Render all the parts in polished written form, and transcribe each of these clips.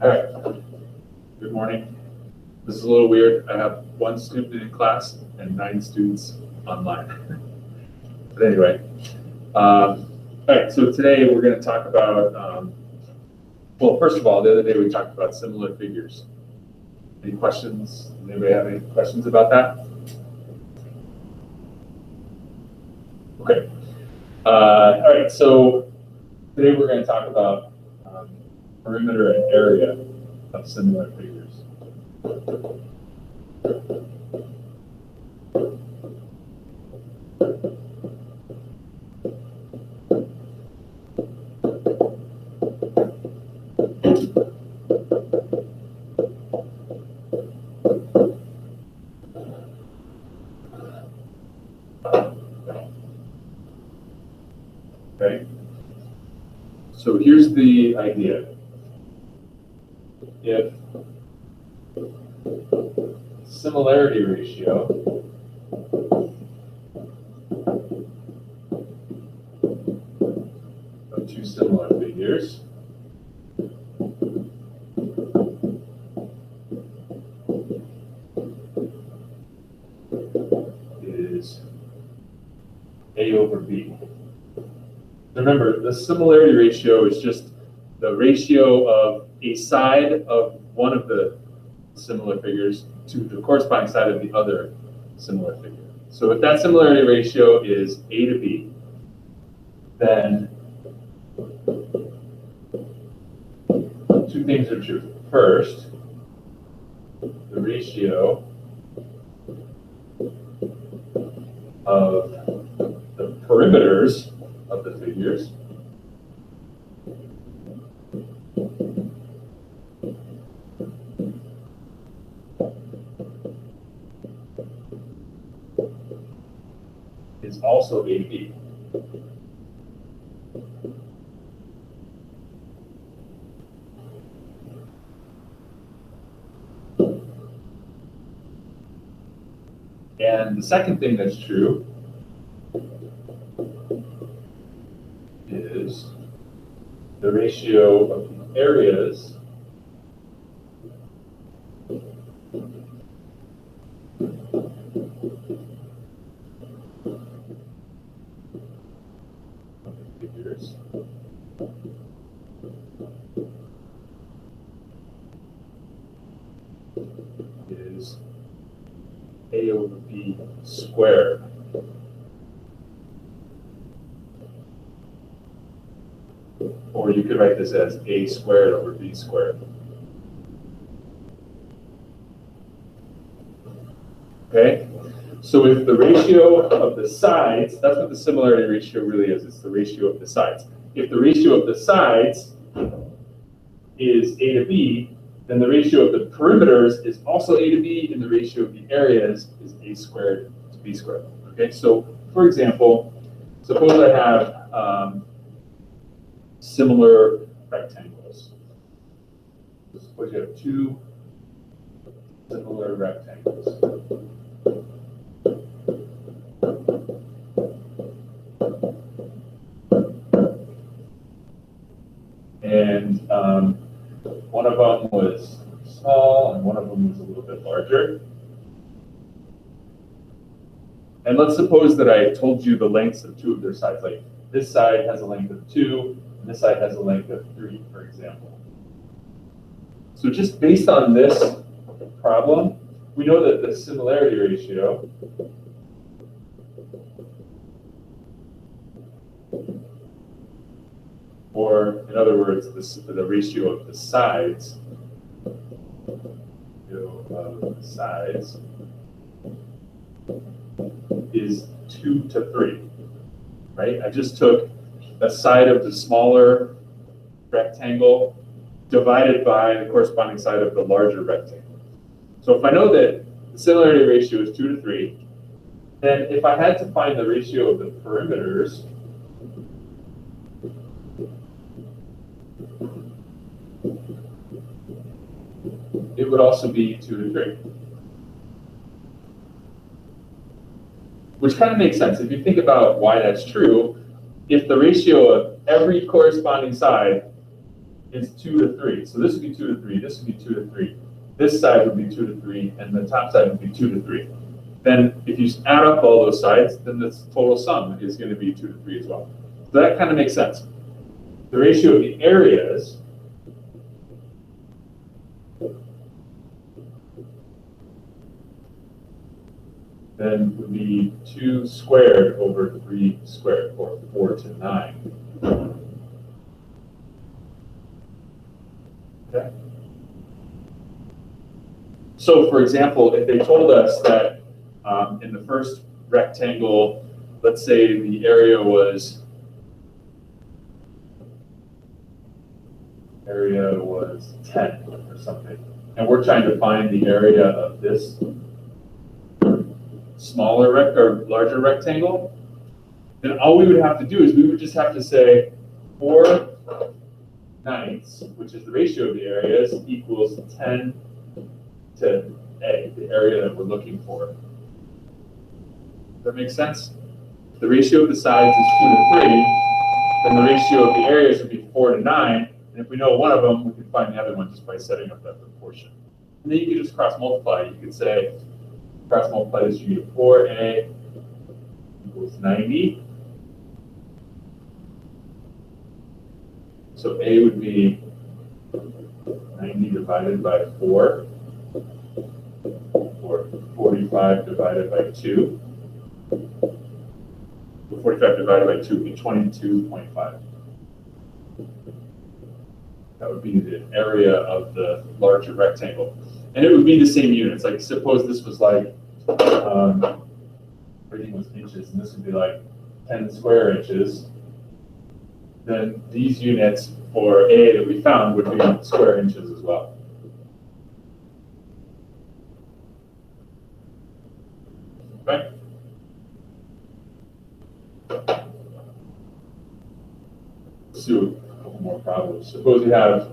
All right, good morning. This is a little weird. I have 1 student in class and 9 students online. But anyway, all right, so today we're going to talk about, well, first of all, the other day we talked about similar figures. Any questions? Anybody have any questions about that? Okay. All right, so today we're going to talk about perimeter and area of similar figures. Okay, so here's the idea. If similarity ratio of 2 similar figures is A over B. Remember, the similarity ratio is just the ratio of a side of one of the similar figures to the corresponding side of the other similar figure. So if that similarity ratio is A to B, then 2 things are true. First, the ratio of the perimeters of the figures is also A to B. And the second thing that's true is the ratio of the areas of the figures is A over B squared. Or you could write this as A squared over B squared. Okay? So if the ratio of the sides, that's what the similarity ratio really is, it's the ratio of the sides. If the ratio of the sides is A to B, then the ratio of the perimeters is also A to B, and the ratio of the areas is A squared to B squared. Okay, so for example, suppose I have similar rectangles. So suppose you have 2 similar rectangles. And one of them was small and one of them was a little bit larger. And let's suppose that I told you the lengths of 2 of their sides. Like this side has a length of 2, and this side has a length of 3, for example. So just based on this problem, we know that the similarity ratio or in other words, the ratio of the sides, is 2 to 3, right? I just took the side of the smaller rectangle divided by the corresponding side of the larger rectangle. So if I know that the similarity ratio is 2 to 3, then if I had to find the ratio of the perimeters, it would also be 2 to 3. Which kind of makes sense. If you think about why that's true, if the ratio of every corresponding side is 2 to 3, so this would be 2 to 3, this would be 2 to 3, this side would be 2 to 3, and the top side would be 2 to 3. Then if you add up all those sides, then the total sum is going to be 2 to 3 as well. So that kind of makes sense. The ratio of the areas then would be 2 squared over 3 squared, or 4 to 9. Okay. So for example, if they told us that in the first rectangle, let's say the area was 10 or something, and we're trying to find the area of this smaller or larger rectangle, then all we would have to do is we would just have to say 4/9, which is the ratio of the areas, equals 10 to A, the area that we're looking for. Does that make sense? If the ratio of the sides is 2 to 3, then the ratio of the areas would be 4 to 9, and if we know one of them, we can find the other one just by setting up that proportion. And then you can just cross multiply. You could say, cross multiply this, you get 4A equals 90. So A would be 90 divided by 4, or 45 divided by 2. 45 divided by 2 would be 22.5. That would be the area of the larger rectangle. And it would be the same units. Like suppose this was like, everything was inches, and this would be like 10 square inches. Then these units for A that we found would be square inches as well. Okay? Let's do a couple more problems. Suppose you have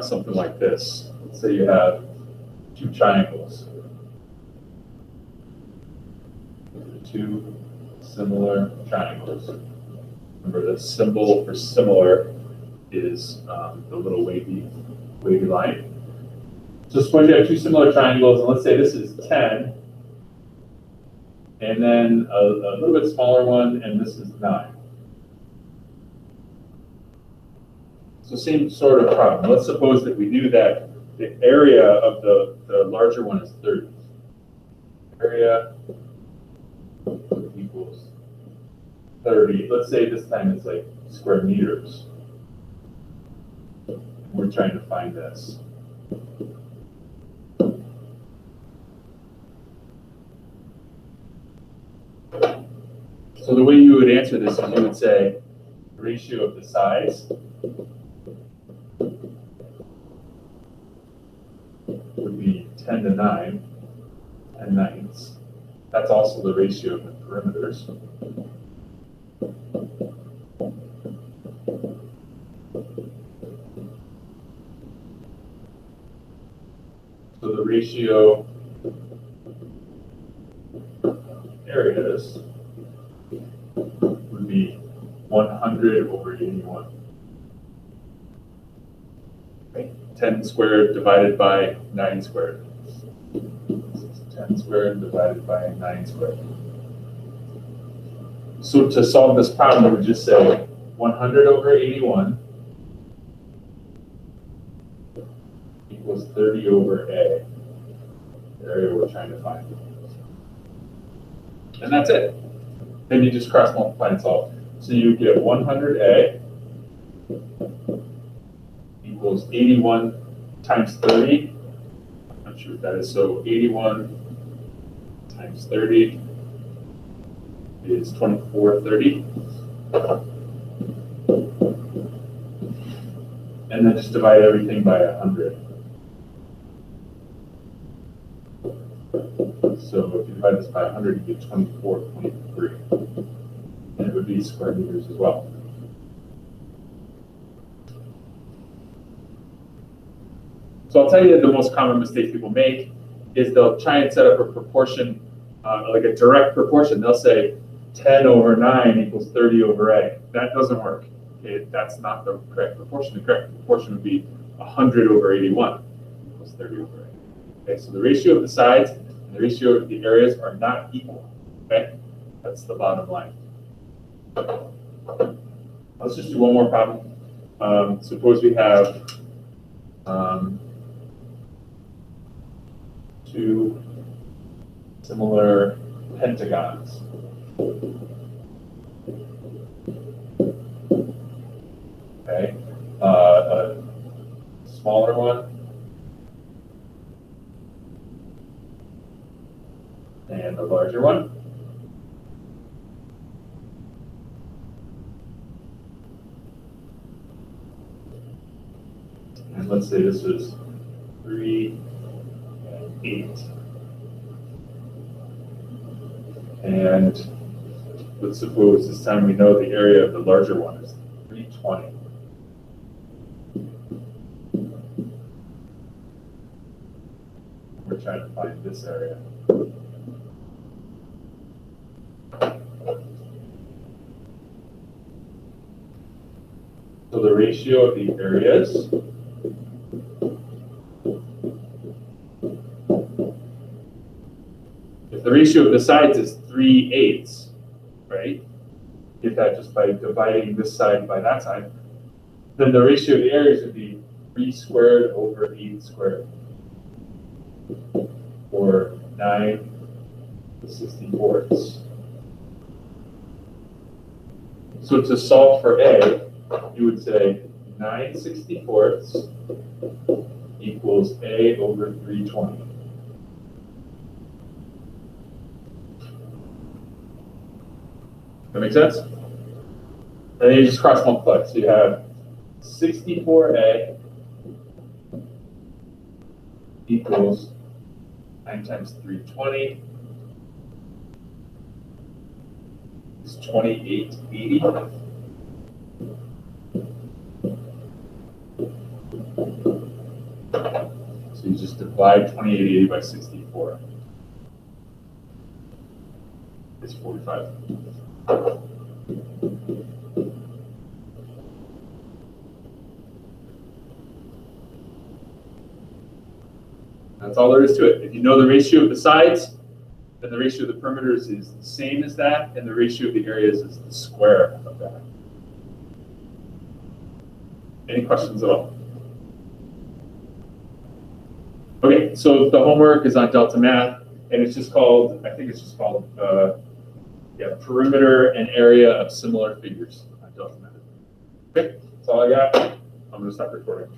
something like this. Let's say you have 2 triangles. Two similar triangles. Remember, the symbol for similar is the little wavy line. So suppose you have 2 similar triangles, and let's say this is 10, and then a little bit smaller one, and this is 9. So same sort of problem. Let's suppose that we knew that the area of the larger one is 30. Area equals 30. Let's say this time it's like square meters. We're trying to find this. So the way you would answer this is you would say the ratio of the sides would be 10 to 9, 10/9. That's also the ratio of the perimeters. So the ratio of areas would be 100 over 81. Okay. 10 squared divided by 9 squared. 10 squared divided by 9 squared. So to solve this problem, we would just say 100 over 81 equals 30 over A, the area we're trying to find. And that's it. Then you just cross multiply and solve. So you get 100A equals 81 times 30. I'm not sure what that is. So 81 times 30 is 2430. And then just divide everything by 100. So if you divide this by 100, you get 24.3. And it would be square meters as well. So I'll tell you the most common mistake people make is they'll try and set up a proportion, like a direct proportion. They'll say 10 over 9 equals 30 over A. That doesn't work. Okay, that's not the correct proportion. The correct proportion would be 100 over 81 equals 30 over A. Okay, so the ratio of the sides and the ratio of the areas are not equal. Okay, that's the bottom line. Let's just do one more problem. Suppose we have two similar pentagons. Okay, a smaller one and a larger one. And let's say this is 3 and 8. And let's suppose this time we know the area of the larger one is 320. We're trying to find this area. So the ratio of the areas the ratio of the sides is 3/8, right? Get that just by dividing this side by that side. Then the ratio of the areas would be 3 squared over 8 squared, or 9 64ths. So to solve for A, you would say 9 64ths equals A over 320. That make sense? And then you just cross multiply. So you have 64A equals 9 times 320 is 2880. So you just divide 2880 by 64. It's 45. That's all there is to it. If you know the ratio of the sides, then the ratio of the perimeters is the same as that, and the ratio of the areas is the square of that. Any questions at all? Okay, so the homework is on Delta Math, and it's just called, I think it's just called, perimeter and area of similar figures on Delta Math. Okay, that's all I got. I'm going to stop recording.